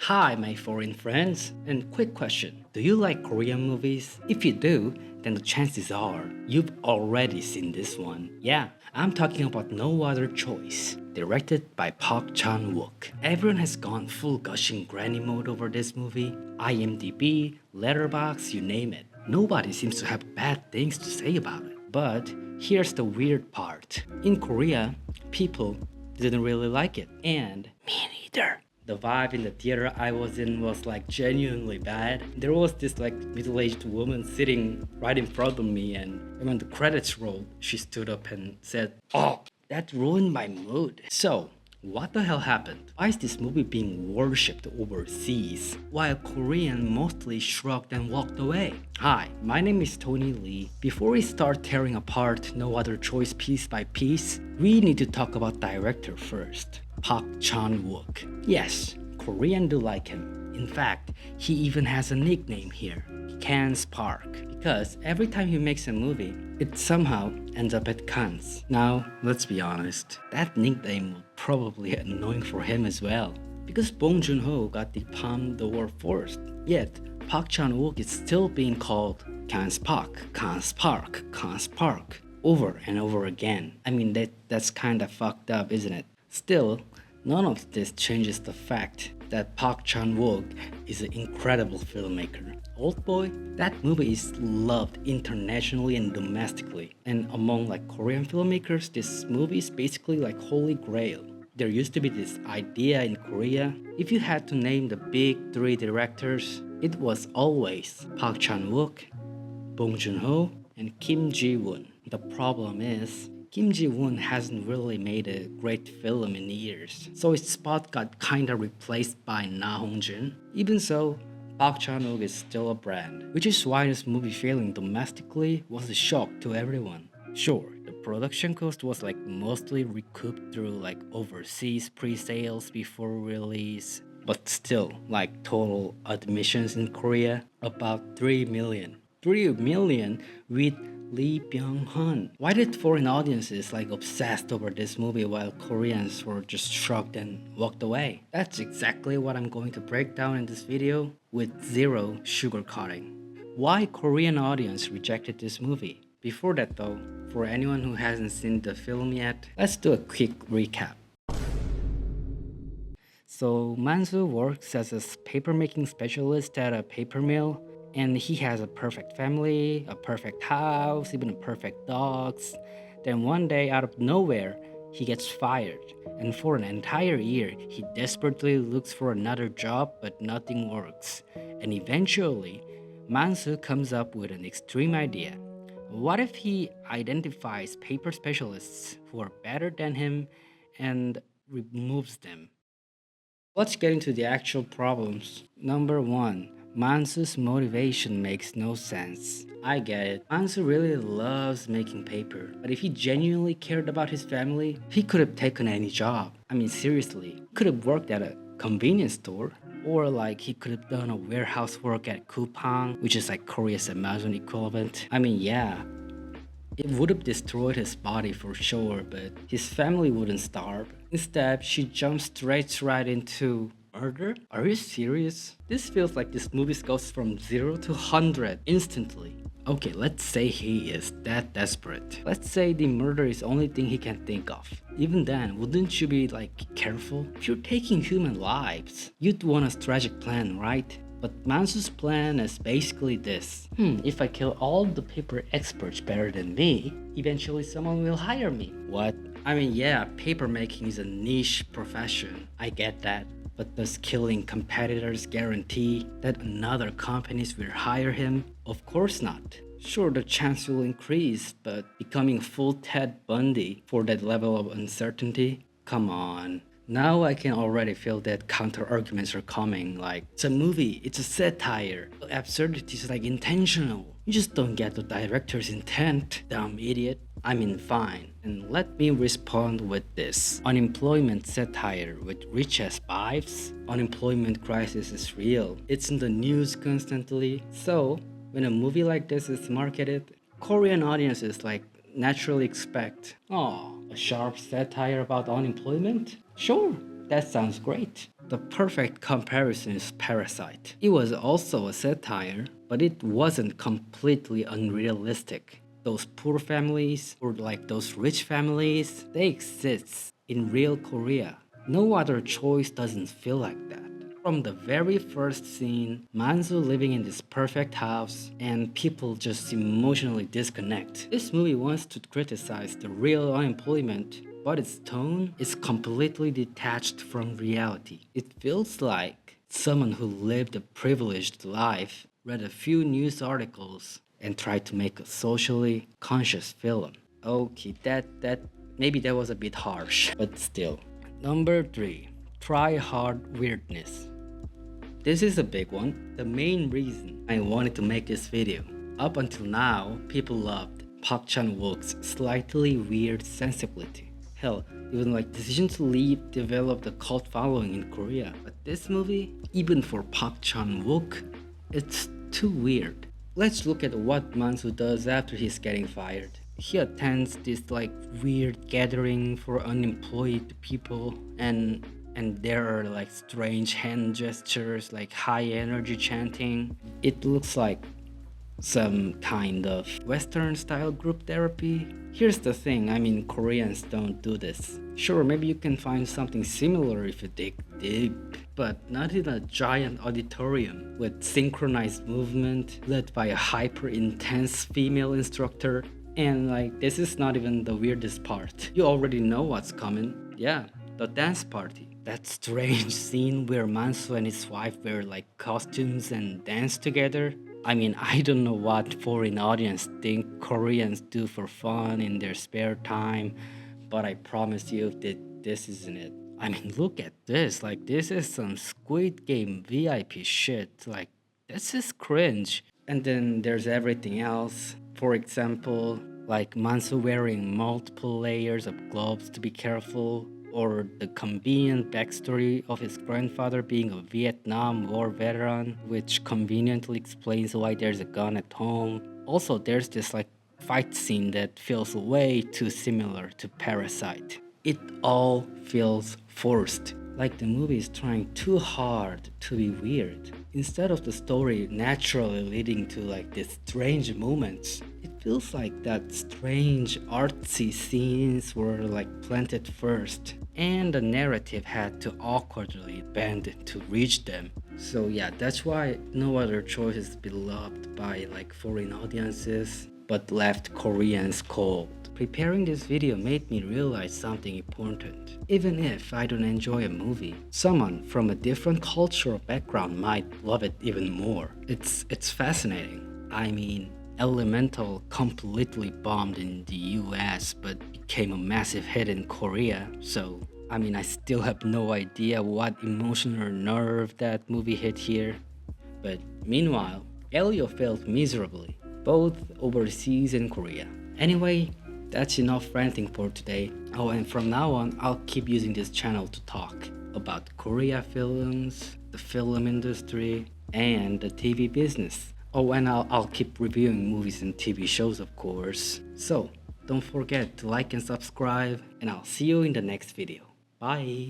Hi, my foreign friends, and quick question. Do you like Korean movies? If you do, then the chances are you've already seen this one. Yeah, I'm talking about No Other Choice, directed by Park Chan-wook. Everyone has gone full gushing granny mode over this movie. IMDb, Letterboxd, you name it. Nobody seems to have bad things to say about it. But here's the weird part. In Korea, people didn't really like it. And me neither. The vibe in the theater I was in was like genuinely bad. There was this like middle-aged woman sitting right in front of me, and when the credits rolled, she stood up and said, "Oh, that ruined my mood." So, what the hell happened? Why is this movie being worshipped overseas while Korean mostly shrugged and walked away? Hi, my name is Tony Lee. Before we start tearing apart No Other Choice piece by piece, we need to talk about director first. Park Chan-wook. Yes, Korean do like him. In fact, he even has a nickname here, Cannes Park, because every time he makes a movie, it somehow ends up at Cannes. Now, let's be honest, that nickname will probably be annoying for him as well, because Bong Joon-ho got the Palme d'Or first. Yet, Park Chan-wook is still being called Cannes Park, Cannes Park, Cannes Park, over and over again. I mean, that's kinda fucked up, isn't it? Still, none of this changes the fact that Park Chan-wook is an incredible filmmaker. Oldboy, that movie is loved internationally and domestically. And among like Korean filmmakers, this movie is basically like holy grail. There used to be this idea in Korea, if you had to name the big three directors, it was always Park Chan-wook, Bong Joon-ho, and Kim Ji-woon. The problem is, Kim Ji-woon hasn't really made a great film in years, so his spot got kinda replaced by Na Hong-jun. Even so, Park Chan-wook is still a brand, which is why this movie failing domestically was a shock to everyone. Sure, the production cost was like mostly recouped through like overseas pre-sales before release, but still, like total admissions in Korea, about 3 million. 3 million with Lee Byung-hun. Why did foreign audiences like obsessed over this movie while Koreans were just shrugged and walked away? That's exactly what I'm going to break down in this video with zero sugarcoating. Why Korean audience rejected this movie? Before that though, for anyone who hasn't seen the film yet, let's do a quick recap. So Mansu works as a papermaking specialist at a paper mill, and he has a perfect family, a perfect house, even a perfect dogs. Then one day, out of nowhere, he gets fired. And for an entire year, he desperately looks for another job, but nothing works. And eventually, Mansu comes up with an extreme idea. What if he identifies paper specialists who are better than him and removes them? Let's get into the actual problems. Number 1. Mansu's motivation makes no sense. I get it. Mansu really loves making paper, but if he genuinely cared about his family, he could have taken any job. I mean, seriously, he could have worked at a convenience store, or like he could have done a warehouse work at Coupang, which is like Korea's Amazon equivalent. I mean, yeah, it would have destroyed his body for sure, but his family wouldn't starve. Instead, she jumps straight right into murder? Are you serious? This feels like this movie goes from 0 to 100 instantly. Okay, let's say he is that desperate. Let's say the murder is the only thing he can think of. Even then, wouldn't you be like careful? If you're taking human lives, you'd want a strategic plan, right? But Mansu's plan is basically this. If I kill all the paper experts better than me, eventually someone will hire me. What? I mean, yeah, paper making is a niche profession. I get that. But does killing competitors guarantee that another companies will hire him? Of course not. Sure, the chance will increase, but becoming full Ted Bundy for that level of uncertainty? Come on. Now I can already feel that counter-arguments are coming, like, it's a movie, it's a satire. The absurdity is like intentional. You just don't get the director's intent, dumb idiot. I mean, fine. And let me respond with this. Unemployment satire with rich ass vibes? Unemployment crisis is real. It's in the news constantly. So, when a movie like this is marketed, Korean audiences like naturally expect, oh, a sharp satire about unemployment? Sure, that sounds great. The perfect comparison is Parasite. It was also a satire, but it wasn't completely unrealistic. Those poor families, or like those rich families, they exist in real Korea. No other choice doesn't feel like that. From the very first scene, Mansu living in this perfect house, and people just emotionally disconnect. This movie wants to criticize the real unemployment, but its tone is completely detached from reality. It feels like someone who lived a privileged life read a few news articles and tried to make a socially conscious film. Okay, that maybe that was a bit harsh, but still. Number 3. Try hard weirdness. This is a big one. The main reason I wanted to make this video. Up until now, people loved Park Chan-wook's slightly weird sensibility. Hell, even like Decision to Leave developed a cult following in Korea. But this movie, even for Park Chan-wook, it's too weird. Let's look at what Mansu does after he's getting fired. He attends this like weird gathering for unemployed people, and there are like strange hand gestures, like high energy chanting. It looks like some kind of Western style group therapy. Here's the thing, I mean, Koreans don't do this. Sure, maybe you can find something similar if you dig deep, but not in a giant auditorium with synchronized movement led by a hyper intense female instructor. And like, this is not even the weirdest part. You already know what's coming. Yeah, the dance party. That strange scene where Mansu and his wife wear like costumes and dance together. I mean, I don't know what foreign audience think Koreans do for fun in their spare time, but I promise you that this isn't it. I mean, look at this. Like, this is some Squid Game VIP shit. Like, this is cringe. And then there's everything else. For example, like Mansu wearing multiple layers of gloves to be careful, or the convenient backstory of his grandfather being a Vietnam War veteran, which conveniently explains why there's a gun at home. Also, there's this like fight scene that feels way too similar to Parasite. It all feels forced, like the movie is trying too hard to be weird. Instead of the story naturally leading to like these strange moments, it feels like that strange artsy scenes were like planted first, and the narrative had to awkwardly bend to reach them. So yeah, that's why No Other Choice is beloved by like foreign audiences, but left Koreans cold. Preparing this video made me realize something important. Even if I don't enjoy a movie, someone from a different cultural background might love it even more. It's fascinating. I mean, Elemental completely bombed in the US but became a massive hit in Korea, so I mean, I still have no idea what emotional nerve that movie hit here. But meanwhile, Elio failed miserably, both overseas and Korea. Anyway, that's enough ranting for today. Oh, and from now on, I'll keep using this channel to talk about Korea films, the film industry, and the TV business. Oh, and I'll keep reviewing movies and TV shows, of course. So, don't forget to like and subscribe, and I'll see you in the next video. Bye!